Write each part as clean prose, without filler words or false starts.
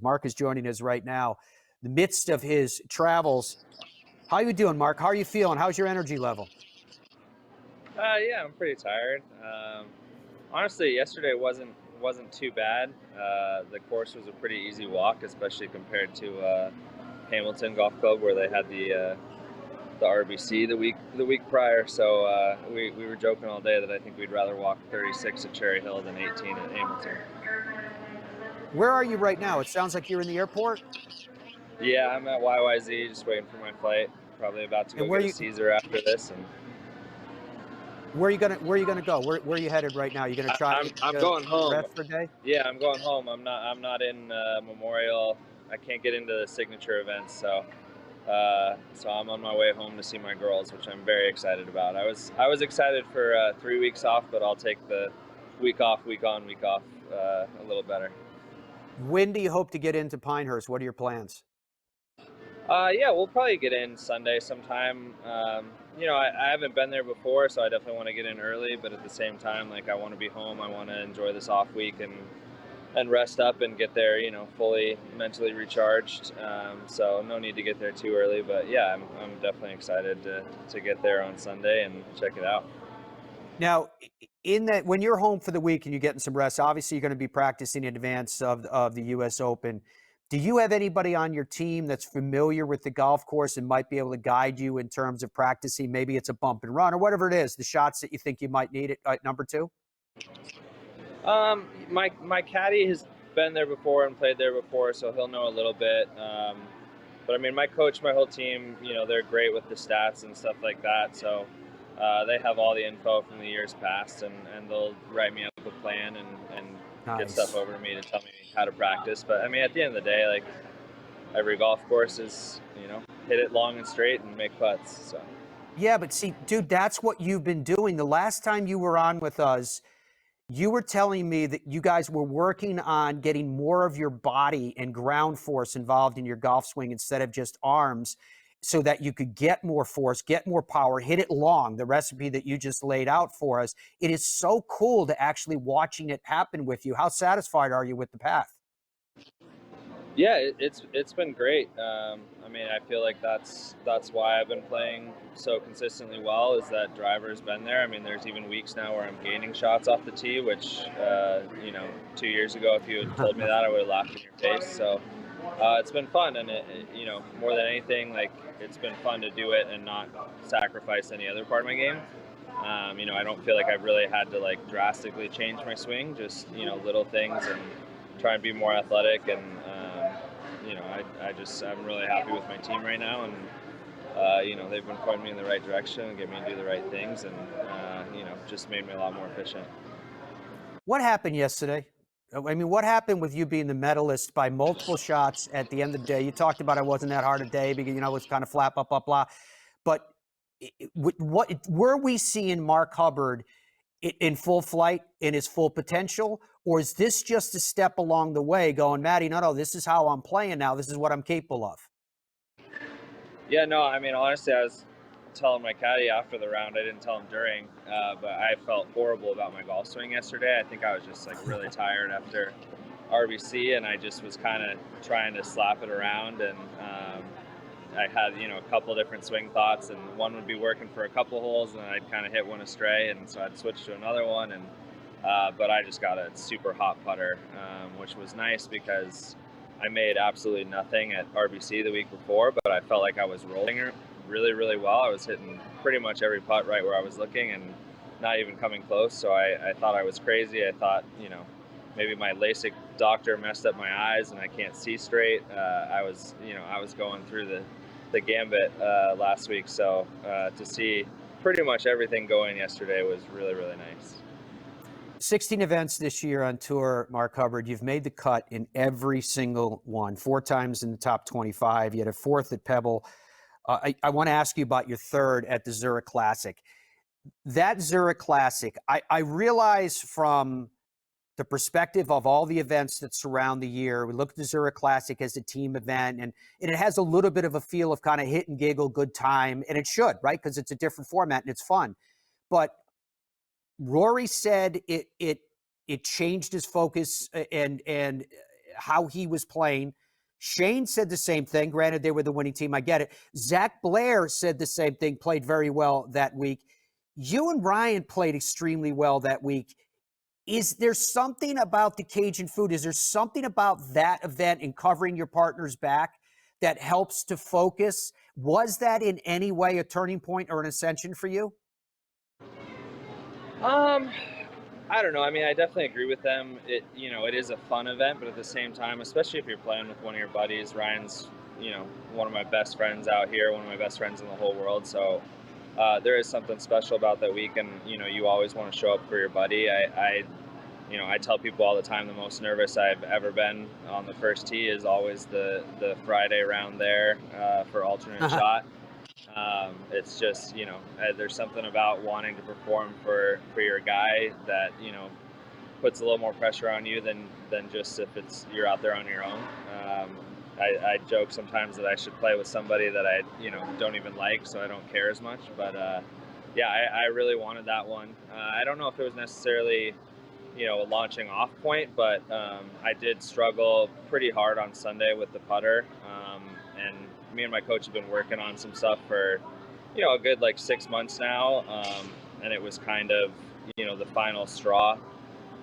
Mark is joining us right now. The midst of his travels. How you doing, Mark? How are you feeling? How's your energy level? Yeah, I'm pretty tired. Honestly, yesterday wasn't too bad. The course was a pretty easy walk, especially compared to Hamilton Golf Club, where they had the RBC the week prior. So we were joking all day that I think we'd rather walk 36 at Cherry Hill than 18 at Hamilton. Where are you right now? It sounds like you're in the airport. Yeah, I'm at YYZ, just waiting for my flight. Probably about to And go get a Caesar after this, and where are you gonna go? Where are you headed right now? You gonna try I'm to going home. rest for a day? Yeah, I'm going home. I'm not in Memorial. I can't get into the signature events, so I'm on my way home to see my girls, which I'm very excited about. I was excited for 3 weeks off, but I'll take the week off, week on, week off a little better. When do you hope to get into Pinehurst? What are your plans? Yeah, we'll probably get in Sunday sometime. I haven't been there before, so I definitely want to get in early. But at the same time, like I want to be home. I want to enjoy this off week and rest up and get there, fully mentally recharged. So no need to get there too early. But yeah, I'm definitely excited to get there on Sunday and check it out. Now, in that, when you're home for the week and you're getting some rest, obviously you're going to be practicing in advance of the U.S. Open. Do you have anybody on your team that's familiar with the golf course and might be able to guide you in terms of practicing? Maybe it's a bump and run or whatever it is, the shots that you think you might need at number two? My caddy has been there before and played there before, so he'll know a little bit. But I mean, my coach, my whole team, they're great with the stats and stuff like that. So they have all the info from the years past, and they'll write me up a plan and get stuff Nice. over to me to tell me how to practice. But I mean, at the end of the day, like every golf course is, hit it long and straight and make putts. So. Yeah, but see, dude, that's what you've been doing. The last time you were on with us, you were telling me that you guys were working on getting more of your body and ground force involved in your golf swing instead of just arms so that you could get more force, get more power, hit it long, the recipe that you just laid out for us. It is so cool to actually watching it happen with you. How satisfied are you with the path? Yeah, it's been great. I mean, I feel like that's why I've been playing so consistently well. Is that driver's been there? I mean, there's even weeks now where I'm gaining shots off the tee, which 2 years ago, if you had told me that, I would have laughed in your face. So it's been fun, and more than anything, like it's been fun to do it and not sacrifice any other part of my game. I don't feel like I've really had to like drastically change my swing, just little things and try and be more athletic and I'm really happy with my team right now, and they've been pointing me in the right direction and getting me to do the right things, and just made me a lot more efficient. What happened yesterday? I mean, what happened with you being the medalist by multiple shots at the end of the day? You talked about it wasn't that hard a day because, it was kind of flap, blah, blah, blah. But what were we seeing Mark Hubbard in full flight, in his full potential? Or is this just a step along the way going, Matty, no, this is how I'm playing now. This is what I'm capable of. Yeah, no, I mean, honestly, I was telling my caddy after the round. I didn't tell him during, but I felt horrible about my golf swing yesterday. I think I was just like really tired after RBC, and I just was kind of trying to slap it around, and I had a couple different swing thoughts, and one would be working for a couple holes, and then I'd kind of hit one astray, and so I'd switch to another one, and but I just got a super hot putter, which was nice because I made absolutely nothing at RBC the week before, but I felt like I was rolling really, really well. I was hitting pretty much every putt right where I was looking and not even coming close. So I thought I was crazy. I thought, maybe my LASIK doctor messed up my eyes and I can't see straight. I was going through the gambit last week. So to see pretty much everything going yesterday was really, really nice. 16 events this year on tour, Mark Hubbard. You've made the cut in every single one, 4 times in the top 25. You had a 4th at Pebble. I want to ask you about your 3rd at the Zurich Classic. That Zurich Classic, I realize from the perspective of all the events that surround the year, we look at the Zurich Classic as a team event, and it has a little bit of a feel of kind of hit and giggle, good time, and it should, right? Because it's a different format and it's fun. But Rory said it changed his focus, and how he was playing. Shane said the same thing. Granted, they were the winning team. I get it. Zach Blair said the same thing, played very well that week. You and Ryan played extremely well that week. Is there something about the Cajun food? Is there something about that event and covering your partner's back that helps to focus? Was that in any way a turning point or an ascension for you? I don't know. I mean, I definitely agree with them. It is a fun event, but at the same time, especially if you're playing with one of your buddies, Ryan's, one of my best friends out here, one of my best friends in the whole world. So there is something special about that week, and you always want to show up for your buddy. I tell people all the time the most nervous I've ever been on the first tee is always the Friday round there for alternate shot. It's just there's something about wanting to perform for your guy that puts a little more pressure on you than just if you're out there on your own. I joke sometimes that I should play with somebody that I don't even like, so I don't care as much. But yeah, I really wanted that one. I don't know if it was necessarily a launching off point, but I did struggle pretty hard on Sunday with the putter, and me and my coach have been working on some stuff for a good 6 months now, and it was kind of the final straw,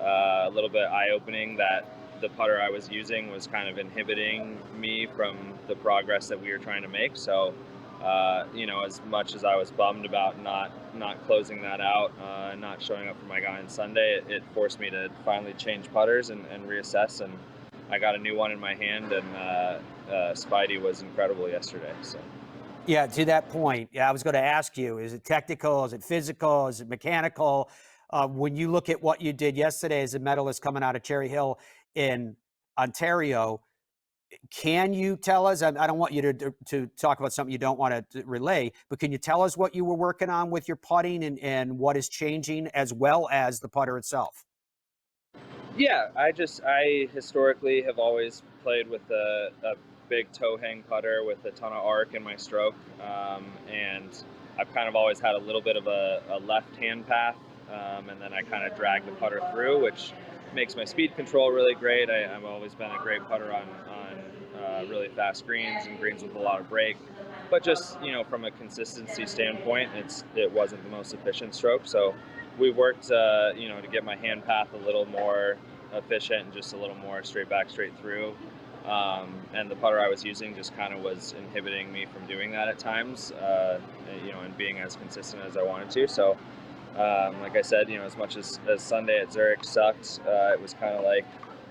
a little bit eye-opening that the putter I was using was kind of inhibiting me from the progress that we were trying to make. So as much as I was bummed about not closing that out, not showing up for my guy on Sunday, it forced me to finally change putters and reassess. And I got a new one in my hand, and Spidey was incredible yesterday. So. Yeah, to that point, yeah, I was going to ask you, is it technical? Is it physical? Is it mechanical? When you look at what you did yesterday as a medalist coming out of Cherry Hill in Ontario, can you tell us, I don't want you to talk about something you don't want to relay, but can you tell us what you were working on with your putting and what is changing as well as the putter itself? Yeah, I historically have always played with a big toe hang putter with a ton of arc in my stroke, and I've kind of always had a little bit of a left hand path, and then I kind of drag the putter through, which makes my speed control really great. I've always been a great putter on really fast greens and greens with a lot of break, but just from a consistency standpoint, it wasn't the most efficient stroke. So we worked to get my hand path a little more efficient and just a little more straight back, straight through. And the putter I was using just kind of was inhibiting me from doing that at times, and being as consistent as I wanted to. So, like I said, as much as Sunday at Zurich sucked, it was kind of like,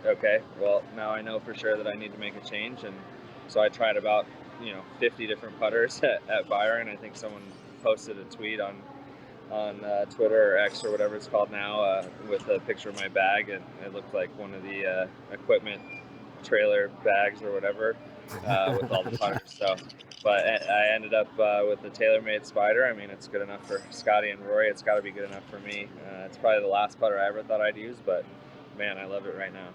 okay, well, now I know for sure that I need to make a change. And so I tried about, 50 different putters at Byron. I think someone posted a tweet on Twitter or X or whatever it's called now, with a picture of my bag, and it looked like one of the equipment trailer bags or whatever, with all the putters. So, but I ended up with the TaylorMade Spider. I mean, it's good enough for Scotty and Rory. It's got to be good enough for me. It's probably the last putter I ever thought I'd use, but man, I love it right now.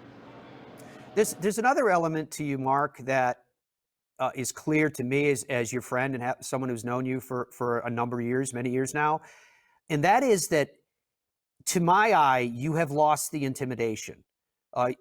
There's another element to you, Mark, that is clear to me as your friend and someone who's known you for a number of years, many years now. And that is that, to my eye, you have lost the intimidation.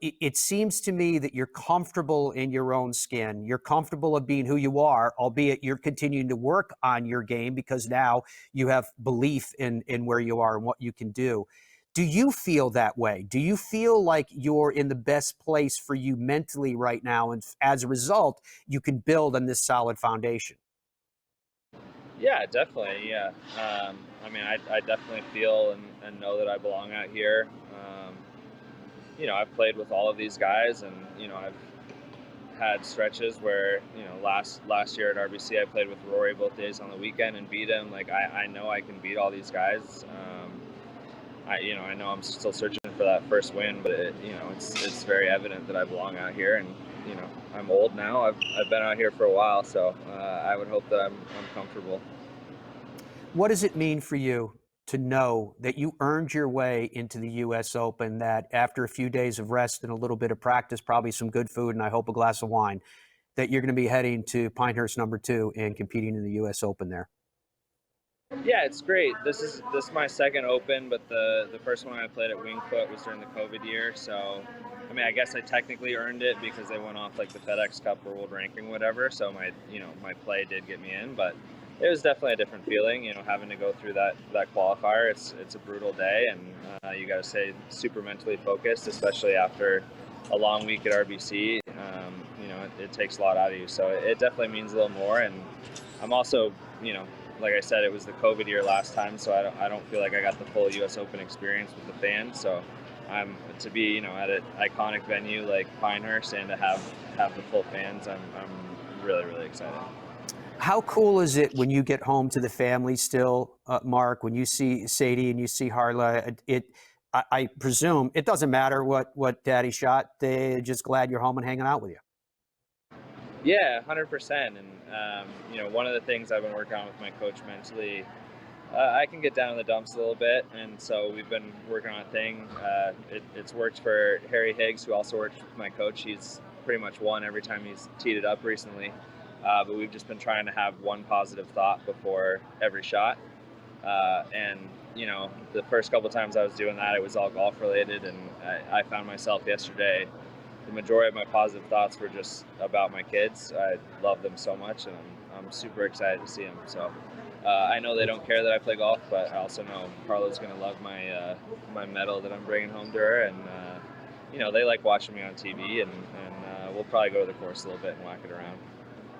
It seems to me that you're comfortable in your own skin. You're comfortable of being who you are, albeit you're continuing to work on your game because now you have belief in where you are and what you can do. Do you feel that way? Do you feel like you're in the best place for you mentally right now? And as a result, you can build on this solid foundation? Yeah, definitely. Yeah. I mean, I definitely feel and know that I belong out here. I've played with all of these guys, and I've had stretches where last year at RBC I played with Rory both days on the weekend and beat him. Like I know I can beat all these guys. I know I'm still searching for that first win, but it's very evident that I belong out here, and I'm old now. I've been out here for a while, so I would hope that I'm comfortable. What does it mean for you to know that you earned your way into the U.S. Open, that after a few days of rest and a little bit of practice, probably some good food, and I hope a glass of wine, that you're going to be heading to Pinehurst #2 and competing in the U.S. Open there? Yeah, it's great. This is my second Open, but the first one I played at Wingfoot was during the COVID year. So, I I guess I technically earned it because I went off like the FedEx Cup or World Ranking, whatever. So my play did get me in, but it was definitely a different feeling. Having to go through that qualifier. It's a brutal day, and you got to stay super mentally focused, especially after a long week at RBC. It takes a lot out of you, so it definitely means a little more. And I'm also, like I said, it was the COVID year last time, so I don't feel like I got the full U.S. Open experience with the fans. So to be at an iconic venue like Pinehurst and to have the full fans, I'm really, really excited. How cool is it when you get home to the family still, Mark, when you see Sadie and you see Harla? I presume it doesn't matter what Daddy shot. They're just glad you're home and hanging out with you. Yeah, 100%. And one of the things I've been working on with my coach mentally, I can get down in the dumps a little bit, and so we've been working on a thing. It's worked for Harry Higgs, who also works with my coach. He's pretty much won every time he's teed it up recently. But we've just been trying to have one positive thought before every shot. And the first couple times I was doing that, it was all golf related, and I found myself yesterday, the majority of my positive thoughts were just about my kids. I love them so much, and I'm super excited to see them. So I know they don't care that I play golf, but I also know Carla's going to love my medal that I'm bringing home to her, and they like watching me on TV, and we'll probably go to the course a little bit and whack it around.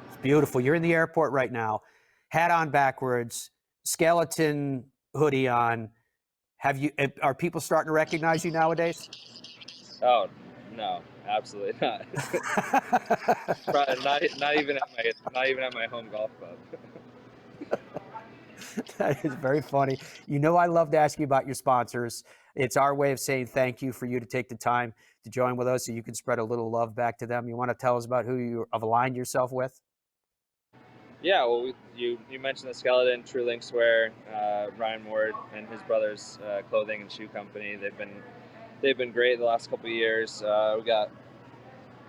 It's beautiful. You're in the airport right now, hat on backwards, skeleton hoodie on. Are people starting to recognize you nowadays? Oh no, absolutely not. Probably not even at my home golf club. That is very funny. I love to ask you about your sponsors. It's our way of saying thank you for you to take the time to join with us so you can spread a little love back to them. You want to tell us about who you have aligned yourself with? Yeah, well, you mentioned the Skeleton, True Linkswear, Ryan Ward and his brother's clothing and shoe company. They've been great the last couple of years. We got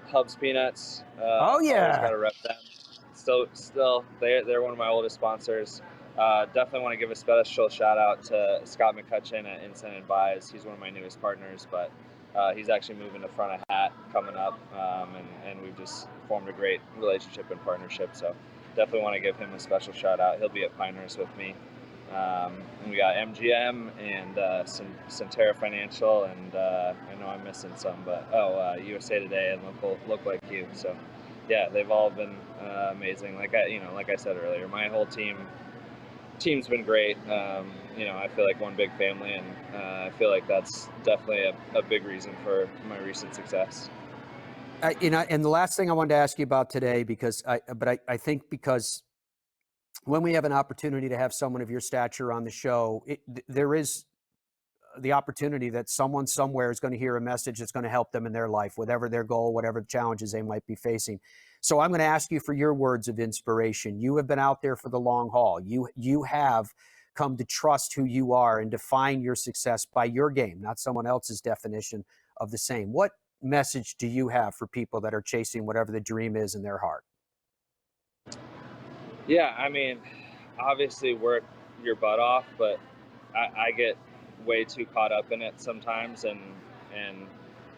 Hubs Peanuts. Oh Always yeah. got to rep them. Still, they're one of my oldest sponsors. Definitely want to give a special shout out to Scott McCutcheon at Instant Advise. He's one of my newest partners, but he's actually moving to front of hat coming up, and we've just formed a great relationship and partnership. So definitely want to give him a special shout out. He'll be at Pinehurst with me. And we got MGM and Centera Financial, and I know I'm missing some, but USA Today and Look Like You. So yeah, they've all been amazing. Like I said earlier, my whole team's been great. I feel like one big family, and I feel like that's definitely a big reason for my recent success. And the last thing I wanted to ask you about today, I think because when we have an opportunity to have someone of your stature on the show, there is the opportunity that someone somewhere is going to hear a message that's going to help them in their life, whatever their goal, whatever challenges they might be facing. So I'm going to ask you for your words of inspiration. You have been out there for the long haul. You have come to trust who you are and define your success by your game, not someone else's definition of the same. What message do you have for people that are chasing whatever the dream is in their heart? Yeah, obviously work your butt off, but I get way too caught up in it sometimes, and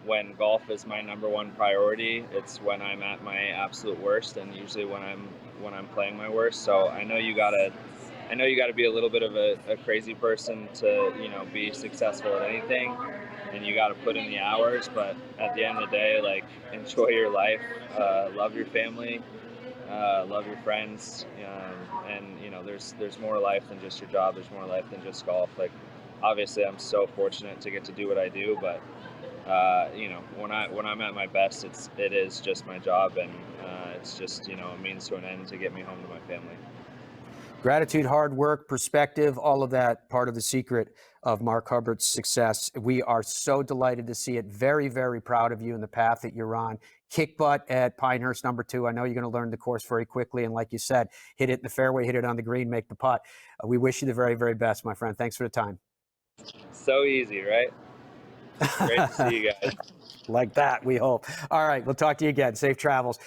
when golf is my number one priority, it's when I'm at my absolute worst, and usually when I'm playing my worst. So I know you gotta be a little bit of a crazy person to be successful at anything, and you gotta put in the hours. But at the end of the day, like, enjoy your life, love your family, love your friends, and there's more life than just your job. There's more life than just golf. Like, obviously, I'm so fortunate to get to do what I do, but when I'm at my best, it is just my job, and it's just a means to an end to get me home to my family. Gratitude, hard work, perspective, all of that part of the secret of Mark Hubbard's success. We are so delighted to see it. Very, very proud of you and the path that you're on. Kick butt at Pinehurst #2. I know you're going to learn the course very quickly. And like you said, hit it in the fairway, hit it on the green, make the putt. We wish you the very, very best, my friend. Thanks for the time. So easy, right? Great to see you guys. Like that, we hope. All right, we'll talk to you again. Safe travels.